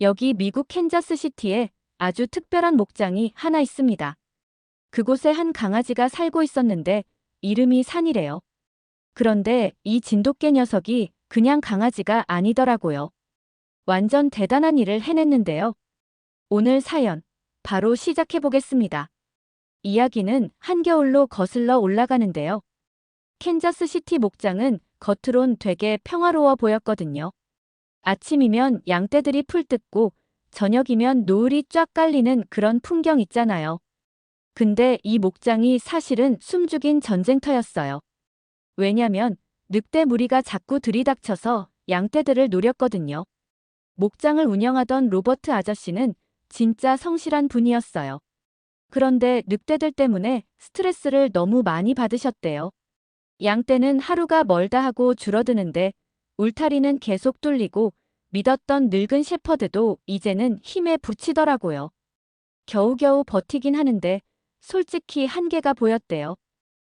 여기 미국 캔자스시티에 아주 특별한 목장이 하나 있습니다. 그곳에 한 강아지가 살고 있었는데 이름이 산이래요. 그런데 이 진돗개 녀석이 그냥 강아지가 아니더라고요. 완전 대단한 일을 해냈는데요. 오늘 사연 바로 시작해 보겠습니다. 이야기는 한겨울로 거슬러 올라가는데요. 캔자스시티 목장은 겉으론 되게 평화로워 보였거든요. 아침이면 양떼들이 풀 뜯고 저녁이면 노을이 쫙 깔리는 그런 풍경 있잖아요. 근데 이 목장이 사실은 숨죽인 전쟁터였어요. 왜냐면 늑대 무리가 자꾸 들이닥쳐서 양떼들을 노렸거든요. 목장을 운영하던 로버트 아저씨는 진짜 성실한 분이었어요. 그런데 늑대들 때문에 스트레스를 너무 많이 받으셨대요. 양떼는 하루가 멀다 하고 줄어드는데 울타리는 계속 뚫리고 믿었던 늙은 셰퍼드도 이제는 힘에 부치더라고요. 겨우겨우 버티긴 하는데 솔직히 한계가 보였대요.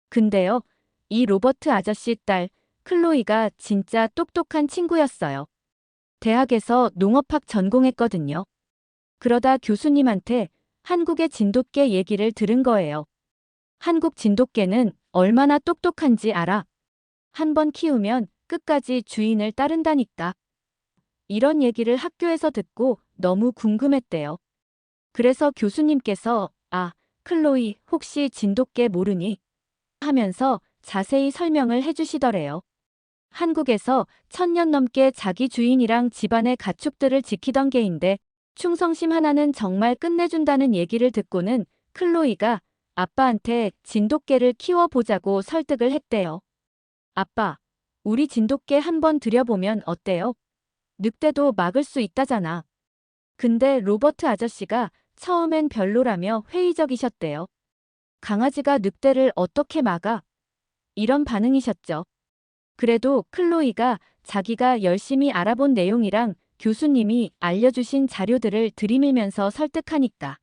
근데요, 이 로버트 아저씨 딸 클로이가 진짜 똑똑한 친구였어요. 대학에서 농업학 전공했거든요. 그러다 교수님한테 한국의 진돗개 얘기를 들은 거예요. 한국 진돗개는 얼마나 똑똑한지 알아? 한 번 키우면 끝까지 주인을 따른다니까. 이런 얘기를 학교에서 듣고 너무 궁금했대요. 그래서 교수님께서 클로이 혹시 진돗개 모르니? 하면서 자세히 설명을 해주시더래요. 한국에서 1000년 넘게 자기 주인이랑 집안의 가축들을 지키던 개인데 충성심 하나는 정말 끝내준다는 얘기를 듣고는 클로이가 아빠한테 진돗개를 키워보자고 설득을 했대요. 아빠, 우리 진돗개 한번 들여보면 어때요? 늑대도 막을 수 있다잖아. 근데 로버트 아저씨가 처음엔 별로라며 회의적이셨대요. 강아지가 늑대를 어떻게 막아? 이런 반응이셨죠. 그래도 클로이가 자기가 열심히 알아본 내용이랑 교수님이 알려주신 자료들을 들이밀면서 설득하니까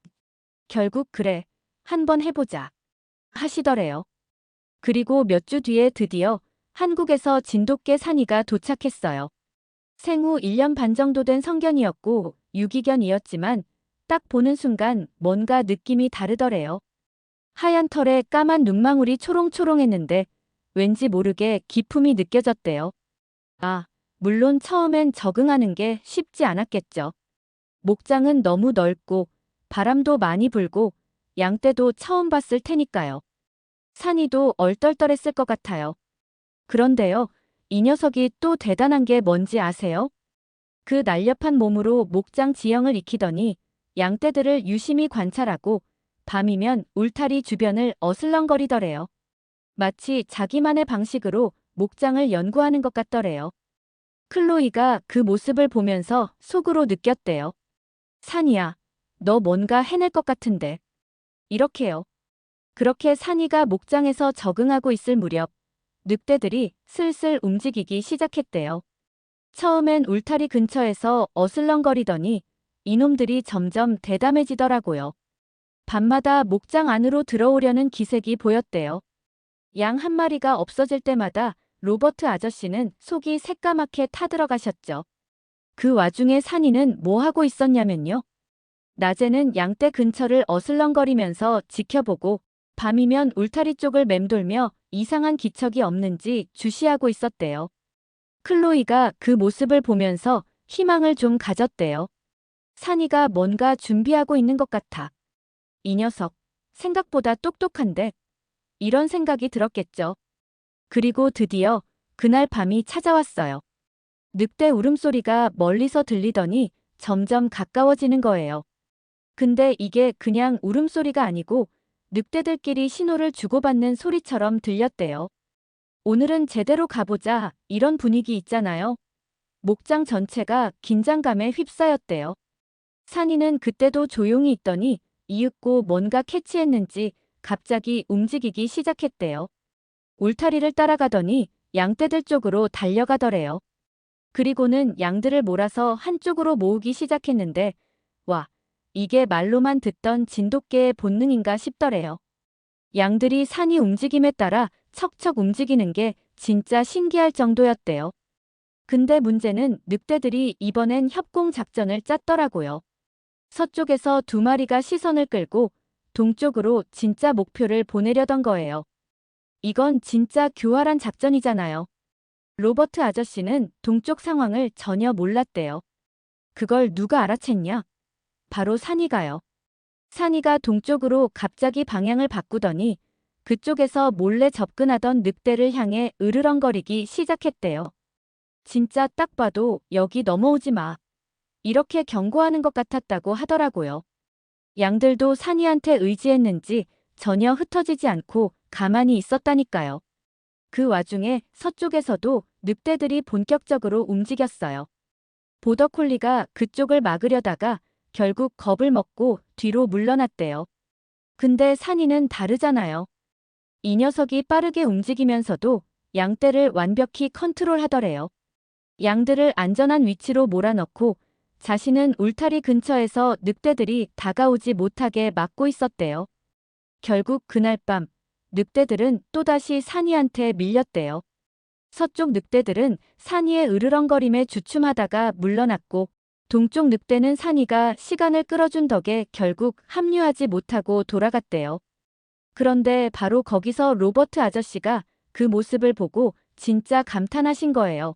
결국 그래, 한번 해보자 하시더래요. 그리고 몇 주 뒤에 드디어 한국에서 진돗개 산이가 도착했어요. 생후 1년 반 정도 된 성견이었고 유기견이었지만 딱 보는 순간 뭔가 느낌이 다르더래요. 하얀 털에 까만 눈망울이 초롱초롱했는데 왠지 모르게 기품이 느껴졌대요. 물론 처음엔 적응하는 게 쉽지 않았겠죠. 목장은 너무 넓고 바람도 많이 불고 양떼도 처음 봤을 테니까요. 산이도 얼떨떨했을 것 같아요. 그런데요, 이 녀석이 또 대단한 게 뭔지 아세요? 그 날렵한 몸으로 목장 지형을 익히더니 양떼들을 유심히 관찰하고 밤이면 울타리 주변을 어슬렁거리더래요. 마치 자기만의 방식으로 목장을 연구하는 것 같더래요. 클로이가 그 모습을 보면서 속으로 느꼈대요. 산이야, 너 뭔가 해낼 것 같은데. 이렇게요. 그렇게 산이가 목장에서 적응하고 있을 무렵 늑대들이 슬슬 움직이기 시작했대요. 처음엔 울타리 근처에서 어슬렁거리더니 이놈들이 점점 대담해지더라고요. 밤마다 목장 안으로 들어오려는 기색이 보였대요. 양 한 마리가 없어질 때마다 로버트 아저씨는 속이 새까맣게 타들어가셨죠. 그 와중에 산이는 뭐 하고 있었냐면요. 낮에는 양떼 근처를 어슬렁거리면서 지켜보고 밤이면 울타리 쪽을 맴돌며 이상한 기척이 없는지 주시하고 있었대요. 클로이가 그 모습을 보면서 희망을 좀 가졌대요. 산이가 뭔가 준비하고 있는 것 같아. 이 녀석, 생각보다 똑똑한데? 이런 생각이 들었겠죠. 그리고 드디어 그날 밤이 찾아왔어요. 늑대 울음소리가 멀리서 들리더니 점점 가까워지는 거예요. 근데 이게 그냥 울음소리가 아니고 늑대들끼리 신호를 주고받는 소리처럼 들렸대요. 오늘은 제대로 가보자 이런 분위기 있잖아요. 목장 전체가 긴장감에 휩싸였대요. 산이는 그때도 조용히 있더니 이윽고 뭔가 캐치했는지 갑자기 움직이기 시작했대요. 울타리를 따라가더니 양떼들 쪽으로 달려가더래요. 그리고는 양들을 몰아서 한쪽으로 모으기 시작했는데 와, 이게 말로만 듣던 진돗개의 본능인가 싶더래요. 양들이 산이 움직임에 따라 척척 움직이는 게 진짜 신기할 정도였대요. 근데 문제는 늑대들이 이번엔 협공 작전을 짰더라고요. 서쪽에서 두 마리가 시선을 끌고 동쪽으로 진짜 목표를 보내려던 거예요. 이건 진짜 교활한 작전이잖아요. 로버트 아저씨는 동쪽 상황을 전혀 몰랐대요. 그걸 누가 알아챘냐? 바로 산이가요. 산이가 동쪽으로 갑자기 방향을 바꾸더니 그쪽에서 몰래 접근하던 늑대를 향해 으르렁거리기 시작했대요. 진짜 딱 봐도 여기 넘어오지 마. 이렇게 경고하는 것 같았다고 하더라고요. 양들도 산이한테 의지했는지 전혀 흩어지지 않고 가만히 있었다니까요. 그 와중에 서쪽에서도 늑대들이 본격적으로 움직였어요. 보더콜리가 그쪽을 막으려다가 결국 겁을 먹고 뒤로 물러났대요. 근데 산이는 다르잖아요. 이 녀석이 빠르게 움직이면서도 양떼를 완벽히 컨트롤하더래요. 양들을 안전한 위치로 몰아넣고 자신은 울타리 근처에서 늑대들이 다가오지 못하게 막고 있었대요. 결국 그날 밤 늑대들은 또다시 산이한테 밀렸대요. 서쪽 늑대들은 산이의 으르렁거림에 주춤하다가 물러났고 동쪽 늑대는 산이가 시간을 끌어준 덕에 결국 합류하지 못하고 돌아갔대요. 그런데 바로 거기서 로버트 아저씨가 그 모습을 보고 진짜 감탄하신 거예요.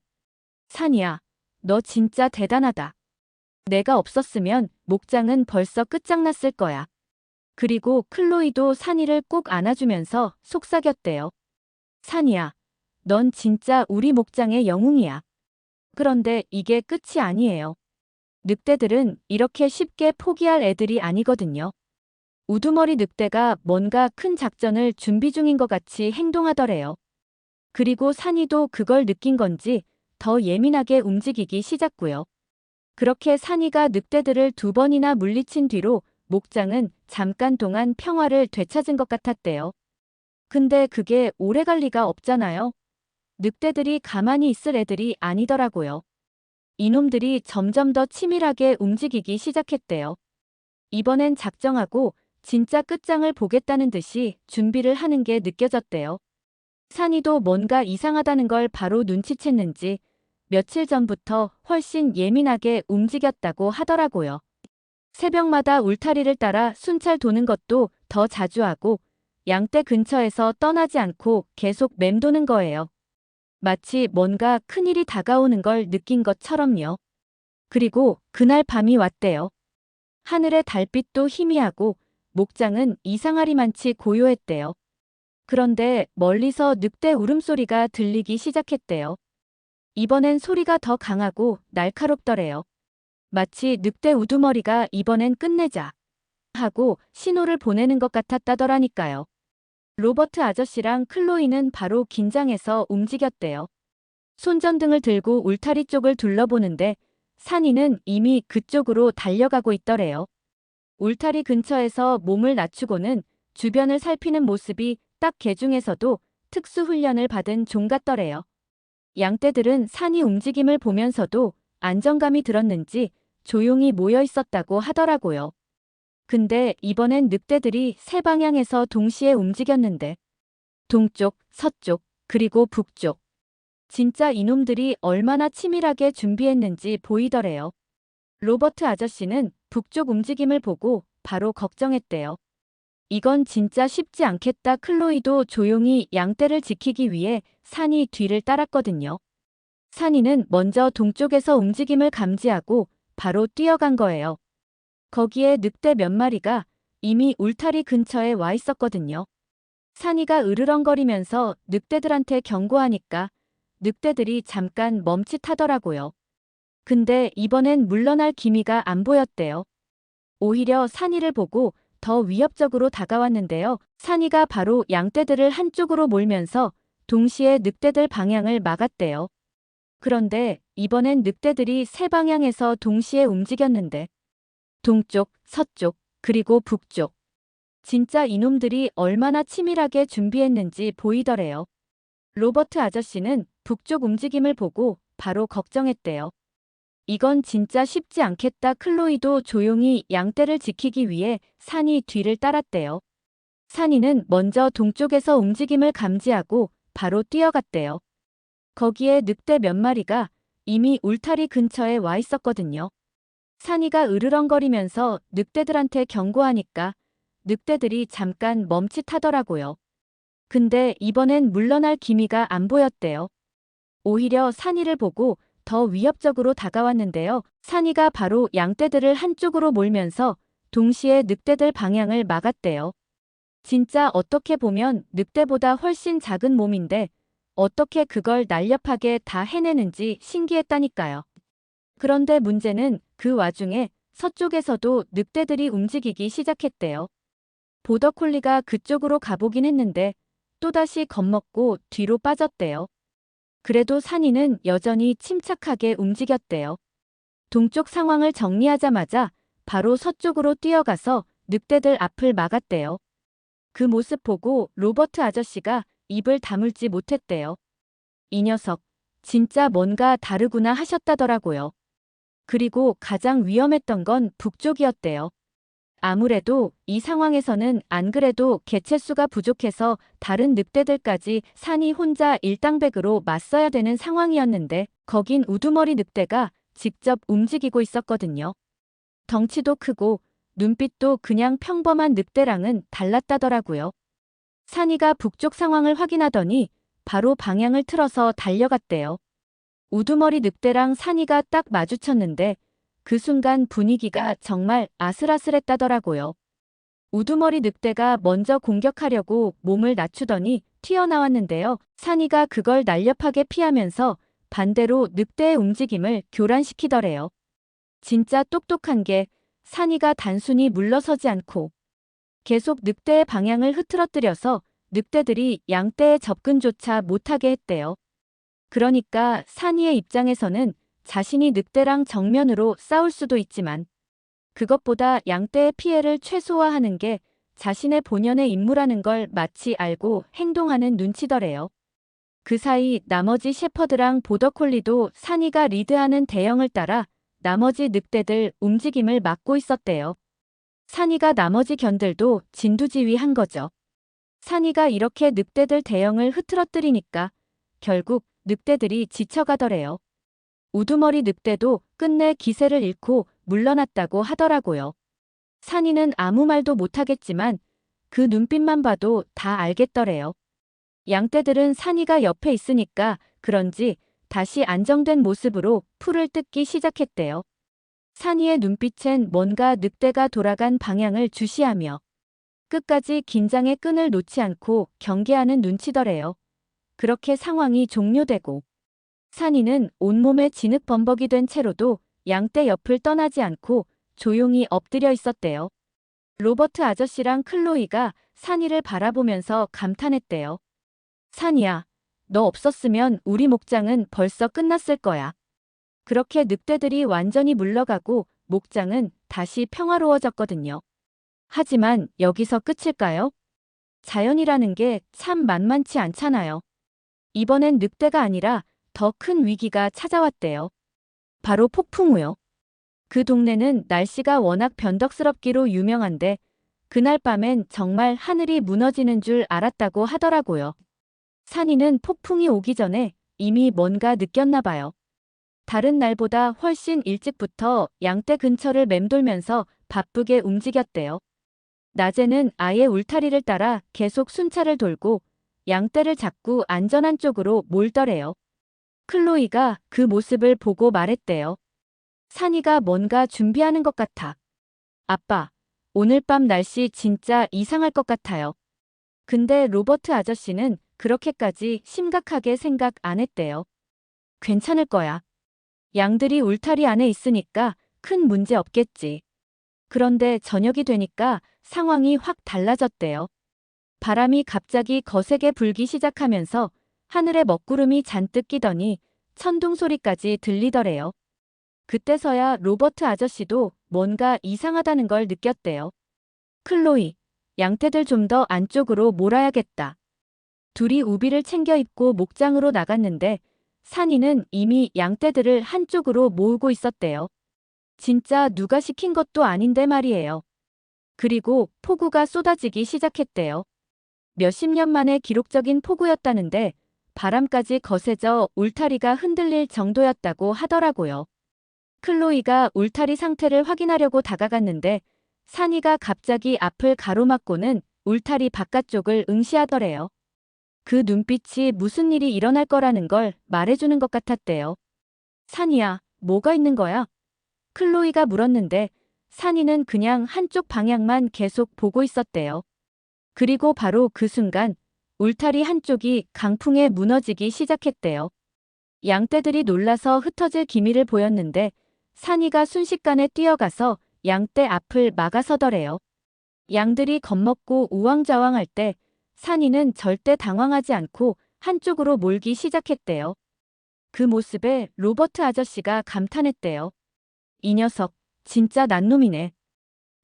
산이야, 너 진짜 대단하다. 내가 없었으면 목장은 벌써 끝장났을 거야. 그리고 클로이도 산이를 꼭 안아주면서 속삭였대요. 산이야, 넌 진짜 우리 목장의 영웅이야. 그런데 이게 끝이 아니에요. 늑대들은 이렇게 쉽게 포기할 애들이 아니거든요. 우두머리 늑대가 뭔가 큰 작전을 준비 중인 것 같이 행동하더래요. 그리고 산이도 그걸 느낀 건지 더 예민하게 움직이기 시작고요. 그렇게 산이가 늑대들을 두 번이나 물리친 뒤로 목장은 잠깐 동안 평화를 되찾은 것 같았대요. 근데 그게 오래 갈 리가 없잖아요. 늑대들이 가만히 있을 애들이 아니더라고요. 이놈들이 점점 더 치밀하게 움직이기 시작했대요. 이번엔 작정하고 진짜 끝장을 보겠다는 듯이 준비를 하는 게 느껴졌대요. 산이도 뭔가 이상하다는 걸 바로 눈치챘는지 며칠 전부터 훨씬 예민하게 움직였다고 하더라고요. 새벽마다 울타리를 따라 순찰 도는 것도 더 자주 하고 양떼 근처에서 떠나지 않고 계속 맴도는 거예요. 마치 뭔가 큰일이 다가오는 걸 느낀 것처럼요. 그리고 그날 밤이 왔대요. 하늘의 달빛도 희미하고 목장은 이상하리만치 고요했대요. 그런데 멀리서 늑대 울음소리가 들리기 시작했대요. 이번엔 소리가 더 강하고 날카롭더래요. 마치 늑대 우두머리가 이번엔 끝내자 하고 신호를 보내는 것 같았다더라니까요. 로버트 아저씨랑 클로이는 바로 긴장해서 움직였대요. 손전등을 들고 울타리 쪽을 둘러보는데 산이는 이미 그쪽으로 달려가고 있더래요. 울타리 근처에서 몸을 낮추고는 주변을 살피는 모습이 딱 개 중에서도 특수훈련을 받은 종 같더래요. 양떼들은 산이 움직임을 보면서도 안정감이 들었는지 조용히 모여 있었다고 하더라고요. 근데 이번엔 늑대들이 세 방향에서 동시에 움직였는데 동쪽, 서쪽, 그리고 북쪽. 진짜 이놈들이 얼마나 치밀하게 준비했는지 보이더래요. 로버트 아저씨는 북쪽 움직임을 보고 바로 걱정했대요. 이건 진짜 쉽지 않겠다. 클로이도 조용히 양떼를 지키기 위해 산이 뒤를 따랐거든요. 산이는 먼저 동쪽에서 움직임을 감지하고 바로 뛰어간 거예요. 거기에 늑대 몇 마리가 이미 울타리 근처에 와 있었거든요. 산이가 으르렁거리면서 늑대들한테 경고하니까 늑대들이 잠깐 멈칫하더라고요. 근데 이번엔 물러날 기미가 안 보였대요. 오히려 산이를 보고 더 위협적으로 다가왔는데요. 산이가 바로 양떼들을 한쪽으로 몰면서 동시에 늑대들 방향을 막았대요. 그런데 이번엔 늑대들이 세 방향에서 동시에 움직였는데 동쪽, 서쪽, 그리고 북쪽. 진짜 이놈들이 얼마나 치밀하게 준비했는지 보이더래요. 로버트 아저씨는 북쪽 움직임을 보고 바로 걱정했대요. 이건 진짜 쉽지 않겠다. 클로이도 조용히 양떼를 지키기 위해 산이 뒤를 따랐대요. 산이는 먼저 동쪽에서 움직임을 감지하고 바로 뛰어갔대요. 거기에 늑대 몇 마리가 이미 울타리 근처에 와 있었거든요. 산이가 으르렁거리면서 늑대들한테 경고하니까 늑대들이 잠깐 멈칫하더라고요. 근데 이번엔 물러날 기미가 안 보였대요. 오히려 산이를 보고 더 위협적으로 다가왔는데요. 산이가 바로 양떼들을 한쪽으로 몰면서 동시에 늑대들 방향을 막았대요. 진짜 어떻게 보면 늑대보다 훨씬 작은 몸인데 어떻게 그걸 날렵하게 다 해내는지 신기했다니까요. 그런데 문제는 그 와중에 서쪽에서도 늑대들이 움직이기 시작했대요. 보더콜리가 그쪽으로 가보긴 했는데 또다시 겁먹고 뒤로 빠졌대요. 그래도 산이는 여전히 침착하게 움직였대요. 동쪽 상황을 정리하자마자 바로 서쪽으로 뛰어가서 늑대들 앞을 막았대요. 그 모습 보고 로버트 아저씨가 입을 다물지 못했대요. 이 녀석, 진짜 뭔가 다르구나 하셨다더라고요. 그리고 가장 위험했던 건 북쪽이었대요. 아무래도 이 상황에서는 안 그래도 개체수가 부족해서 다른 늑대들까지 산이 혼자 일당백으로 맞서야 되는 상황이었는데 거긴 우두머리 늑대가 직접 움직이고 있었거든요. 덩치도 크고 눈빛도 그냥 평범한 늑대랑은 달랐다더라고요. 산이가 북쪽 상황을 확인하더니 바로 방향을 틀어서 달려갔대요. 우두머리 늑대랑 산이가 딱 마주쳤는데 그 순간 분위기가 정말 아슬아슬했다더라고요. 우두머리 늑대가 먼저 공격하려고 몸을 낮추더니 튀어나왔는데요. 산이가 그걸 날렵하게 피하면서 반대로 늑대의 움직임을 교란시키더래요. 진짜 똑똑한 게 산이가 단순히 물러서지 않고 계속 늑대의 방향을 흐트러뜨려서 늑대들이 양떼의 접근조차 못하게 했대요. 그러니까 산이의 입장에서는 자신이 늑대랑 정면으로 싸울 수도 있지만 그것보다 양떼의 피해를 최소화하는 게 자신의 본연의 임무라는 걸 마치 알고 행동하는 눈치더래요. 그 사이 나머지 셰퍼드랑 보더콜리도 산이가 리드하는 대형을 따라 나머지 늑대들 움직임을 막고 있었대요. 산이가 나머지 견들도 진두지휘한 거죠. 산이가 이렇게 늑대들 대형을 흐트러뜨리니까 결국 늑대들이 지쳐가더래요. 우두머리 늑대도 끝내 기세를 잃고 물러났다고 하더라고요. 산이는 아무 말도 못하겠지만 그 눈빛만 봐도 다 알겠더래요. 양떼들은 산이가 옆에 있으니까 그런지 다시 안정된 모습으로 풀을 뜯기 시작했대요. 산이의 눈빛엔 뭔가 늑대가 돌아간 방향을 주시하며 끝까지 긴장의 끈을 놓지 않고 경계하는 눈치더래요. 그렇게 상황이 종료되고 산이는 온몸에 진흙범벅이 된 채로도 양떼 옆을 떠나지 않고 조용히 엎드려 있었대요. 로버트 아저씨랑 클로이가 산이를 바라보면서 감탄했대요. 산이야, 너 없었으면 우리 목장은 벌써 끝났을 거야. 그렇게 늑대들이 완전히 물러가고 목장은 다시 평화로워졌거든요. 하지만 여기서 끝일까요? 자연이라는 게 참 만만치 않잖아요. 이번엔 늑대가 아니라 더 큰 위기가 찾아왔대요. 바로 폭풍우요. 그 동네는 날씨가 워낙 변덕스럽기로 유명한데 그날 밤엔 정말 하늘이 무너지는 줄 알았다고 하더라고요. 산이는 폭풍이 오기 전에 이미 뭔가 느꼈나 봐요. 다른 날보다 훨씬 일찍부터 양떼 근처를 맴돌면서 바쁘게 움직였대요. 낮에는 아예 울타리를 따라 계속 순찰을 돌고 양떼를 잡고 안전한 쪽으로 몰더래요. 클로이가 그 모습을 보고 말했대요. 산이가 뭔가 준비하는 것 같아. 아빠, 오늘 밤 날씨 진짜 이상할 것 같아요. 근데 로버트 아저씨는 그렇게까지 심각하게 생각 안 했대요. 괜찮을 거야. 양들이 울타리 안에 있으니까 큰 문제 없겠지. 그런데 저녁이 되니까 상황이 확 달라졌대요. 바람이 갑자기 거세게 불기 시작하면서 하늘에 먹구름이 잔뜩 끼더니 천둥 소리까지 들리더래요. 그때서야 로버트 아저씨도 뭔가 이상하다는 걸 느꼈대요. 클로이, 양떼들 좀 더 안쪽으로 몰아야겠다. 둘이 우비를 챙겨 입고 목장으로 나갔는데 산이는 이미 양떼들을 한쪽으로 모으고 있었대요. 진짜 누가 시킨 것도 아닌데 말이에요. 그리고 폭우가 쏟아지기 시작했대요. 몇십 년 만에 기록적인 폭우였다는데 바람까지 거세져 울타리가 흔들릴 정도였다고 하더라고요. 클로이가 울타리 상태를 확인하려고 다가갔는데 산이가 갑자기 앞을 가로막고는 울타리 바깥쪽을 응시하더래요. 그 눈빛이 무슨 일이 일어날 거라는 걸 말해주는 것 같았대요. 산이야, 뭐가 있는 거야? 클로이가 물었는데 산이는 그냥 한쪽 방향만 계속 보고 있었대요. 그리고 바로 그 순간 울타리 한쪽이 강풍에 무너지기 시작했대요. 양떼들이 놀라서 흩어질 기미를 보였는데 산이가 순식간에 뛰어가서 양떼 앞을 막아서더래요. 양들이 겁먹고 우왕좌왕할 때 산이는 절대 당황하지 않고 한쪽으로 몰기 시작했대요. 그 모습에 로버트 아저씨가 감탄했대요. 이 녀석, 진짜 난놈이네.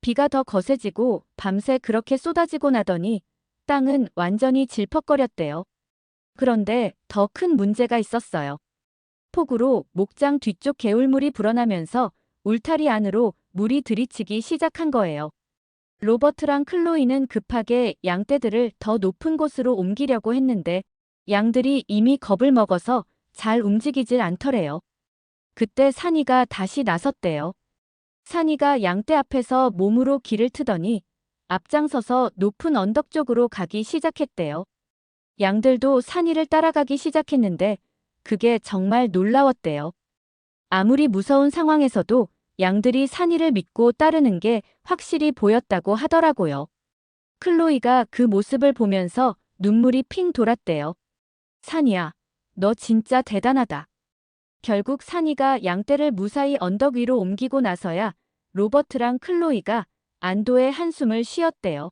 비가 더 거세지고 밤새 그렇게 쏟아지고 나더니 땅은 완전히 질퍽거렸대요. 그런데 더 큰 문제가 있었어요. 폭우로 목장 뒤쪽 개울물이 불어나면서 울타리 안으로 물이 들이치기 시작한 거예요. 로버트랑 클로이는 급하게 양떼들을 더 높은 곳으로 옮기려고 했는데 양들이 이미 겁을 먹어서 잘 움직이질 않더래요. 그때 산이가 다시 나섰대요. 산이가 양떼 앞에서 몸으로 길을 트더니 앞장서서 높은 언덕 쪽으로 가기 시작했대요. 양들도 산이를 따라가기 시작했는데 그게 정말 놀라웠대요. 아무리 무서운 상황에서도 양들이 산이를 믿고 따르는 게 확실히 보였다고 하더라고요. 클로이가 그 모습을 보면서 눈물이 핑 돌았대요. 산이야, 너 진짜 대단하다. 결국 산이가 양떼를 무사히 언덕 위로 옮기고 나서야 로버트랑 클로이가 안도의 한숨을 쉬었대요.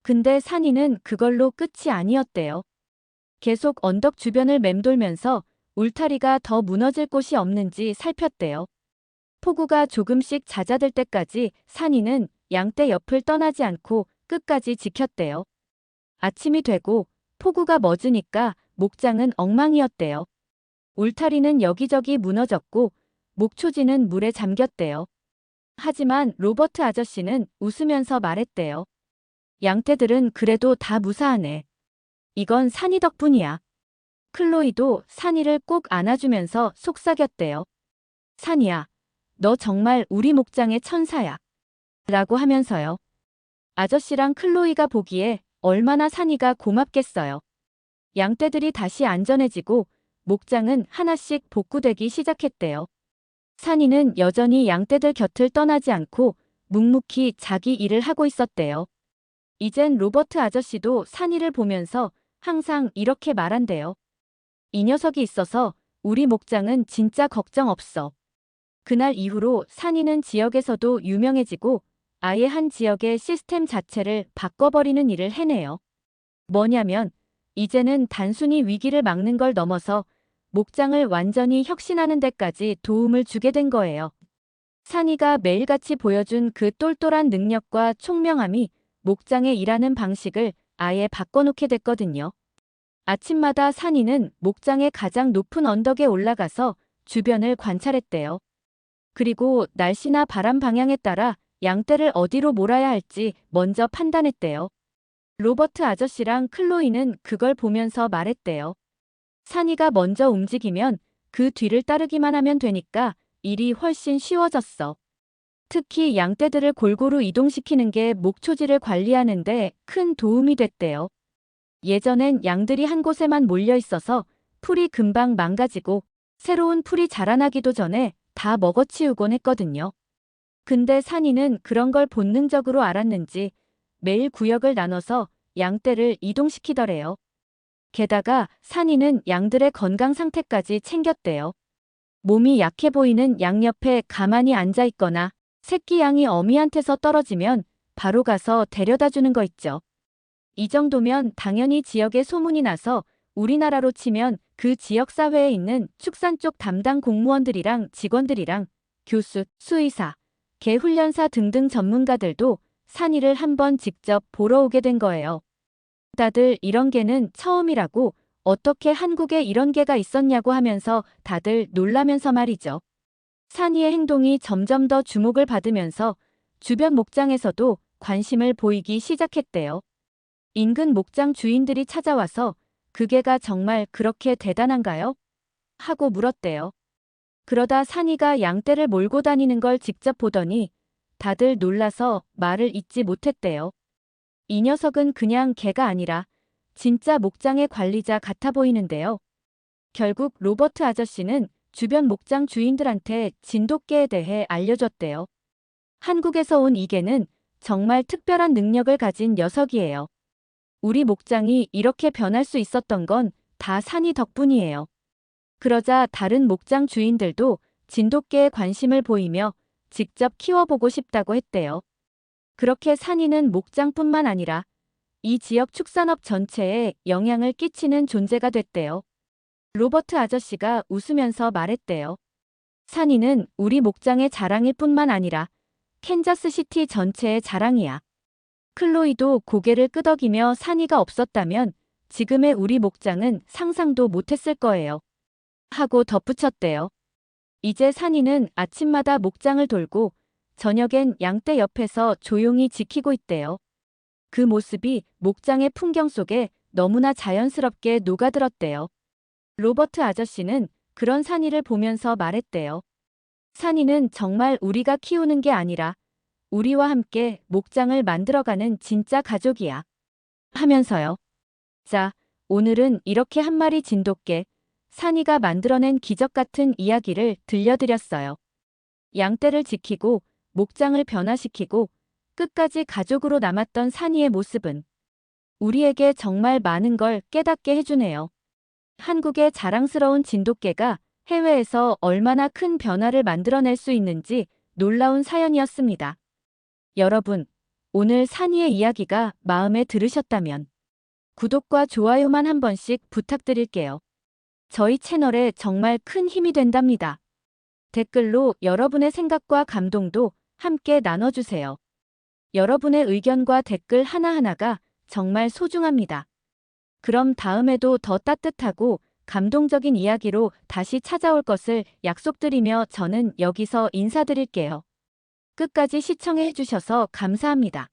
근데 산이는 그걸로 끝이 아니었대요. 계속 언덕 주변을 맴돌면서 울타리가 더 무너질 곳이 없는지 살폈대요. 폭우가 조금씩 잦아들 때까지 산이는 양떼 옆을 떠나지 않고 끝까지 지켰대요. 아침이 되고 폭우가 멎으니까 목장은 엉망이었대요. 울타리는 여기저기 무너졌고 목초지는 물에 잠겼대요. 하지만 로버트 아저씨는 웃으면서 말했대요. 양떼들은 그래도 다 무사하네. 이건 산이 덕분이야. 클로이도 산이를 꼭 안아주면서 속삭였대요. 산이야, 너 정말 우리 목장의 천사야. 라고 하면서요. 아저씨랑 클로이가 보기에 얼마나 산이가 고맙겠어요. 양떼들이 다시 안전해지고 목장은 하나씩 복구되기 시작했대요. 산이는 여전히 양떼들 곁을 떠나지 않고 묵묵히 자기 일을 하고 있었대요. 이젠 로버트 아저씨도 산이를 보면서 항상 이렇게 말한대요. 이 녀석이 있어서 우리 목장은 진짜 걱정 없어. 그날 이후로 산이는 지역에서도 유명해지고 아예 한 지역의 시스템 자체를 바꿔버리는 일을 해내요. 뭐냐면 이제는 단순히 위기를 막는 걸 넘어서 목장을 완전히 혁신하는 데까지 도움을 주게 된 거예요. 산이가 매일같이 보여준 그 똘똘한 능력과 총명함이 목장의 일하는 방식을 아예 바꿔놓게 됐거든요. 아침마다 산이는 목장의 가장 높은 언덕에 올라가서 주변을 관찰했대요. 그리고 날씨나 바람 방향에 따라 양떼를 어디로 몰아야 할지 먼저 판단했대요. 로버트 아저씨랑 클로이는 그걸 보면서 말했대요. 산이가 먼저 움직이면 그 뒤를 따르기만 하면 되니까 일이 훨씬 쉬워졌어. 특히 양떼들을 골고루 이동시키는 게 목초지를 관리하는데 큰 도움이 됐대요. 예전엔 양들이 한 곳에만 몰려 있어서 풀이 금방 망가지고 새로운 풀이 자라나기도 전에 다 먹어치우곤 했거든요. 근데 산이는 그런 걸 본능적으로 알았는지 매일 구역을 나눠서 양떼를 이동시키더래요. 게다가 산이는 양들의 건강 상태까지 챙겼대요. 몸이 약해 보이는 양 옆에 가만히 앉아 있거나 새끼 양이 어미한테서 떨어지면 바로 가서 데려다 주는 거 있죠. 이 정도면 당연히 지역에 소문이 나서 우리나라로 치면 그 지역사회에 있는 축산 쪽 담당 공무원들이랑 직원들이랑 교수, 수의사, 개훈련사 등등 전문가들도 산이를 한번 직접 보러 오게 된 거예요. 다들 이런 개는 처음이라고 어떻게 한국에 이런 개가 있었냐고 하면서 다들 놀라면서 말이죠. 산이의 행동이 점점 더 주목을 받으면서 주변 목장에서도 관심을 보이기 시작했대요. 인근 목장 주인들이 찾아와서 그 개가 정말 그렇게 대단한가요? 하고 물었대요. 그러다 산이가 양떼를 몰고 다니는 걸 직접 보더니 다들 놀라서 말을 잇지 못했대요. 이 녀석은 그냥 개가 아니라 진짜 목장의 관리자 같아 보이는데요. 결국 로버트 아저씨는 주변 목장 주인들한테 진돗개에 대해 알려줬대요. 한국에서 온 이 개는 정말 특별한 능력을 가진 녀석이에요. 우리 목장이 이렇게 변할 수 있었던 건 다 산이 덕분이에요. 그러자 다른 목장 주인들도 진돗개에 관심을 보이며 직접 키워보고 싶다고 했대요. 그렇게 산이는 목장뿐만 아니라 이 지역 축산업 전체에 영향을 끼치는 존재가 됐대요. 로버트 아저씨가 웃으면서 말했대요. 산이는 우리 목장의 자랑일 뿐만 아니라 캔자스시티 전체의 자랑이야. 클로이도 고개를 끄덕이며 산이가 없었다면 지금의 우리 목장은 상상도 못했을 거예요. 하고 덧붙였대요. 이제 산이는 아침마다 목장을 돌고 저녁엔 양떼 옆에서 조용히 지키고 있대요. 그 모습이 목장의 풍경 속에 너무나 자연스럽게 녹아들었대요. 로버트 아저씨는 그런 산이를 보면서 말했대요. 산이는 정말 우리가 키우는 게 아니라 우리와 함께 목장을 만들어가는 진짜 가족이야. 하면서요. 자, 오늘은 이렇게 한 마리 진돗개, 산이가 만들어낸 기적 같은 이야기를 들려드렸어요. 양떼를 지키고 목장을 변화시키고 끝까지 가족으로 남았던 산이의 모습은 우리에게 정말 많은 걸 깨닫게 해주네요. 한국의 자랑스러운 진돗개가 해외에서 얼마나 큰 변화를 만들어낼 수 있는지 놀라운 사연이었습니다. 여러분, 오늘 산이의 이야기가 마음에 들으셨다면 구독과 좋아요만 한 번씩 부탁드릴게요. 저희 채널에 정말 큰 힘이 된답니다. 댓글로 여러분의 생각과 감동도 함께 나눠주세요. 여러분의 의견과 댓글 하나하나가 정말 소중합니다. 그럼 다음에도 더 따뜻하고 감동적인 이야기로 다시 찾아올 것을 약속드리며 저는 여기서 인사드릴게요. 끝까지 시청해 주셔서 감사합니다.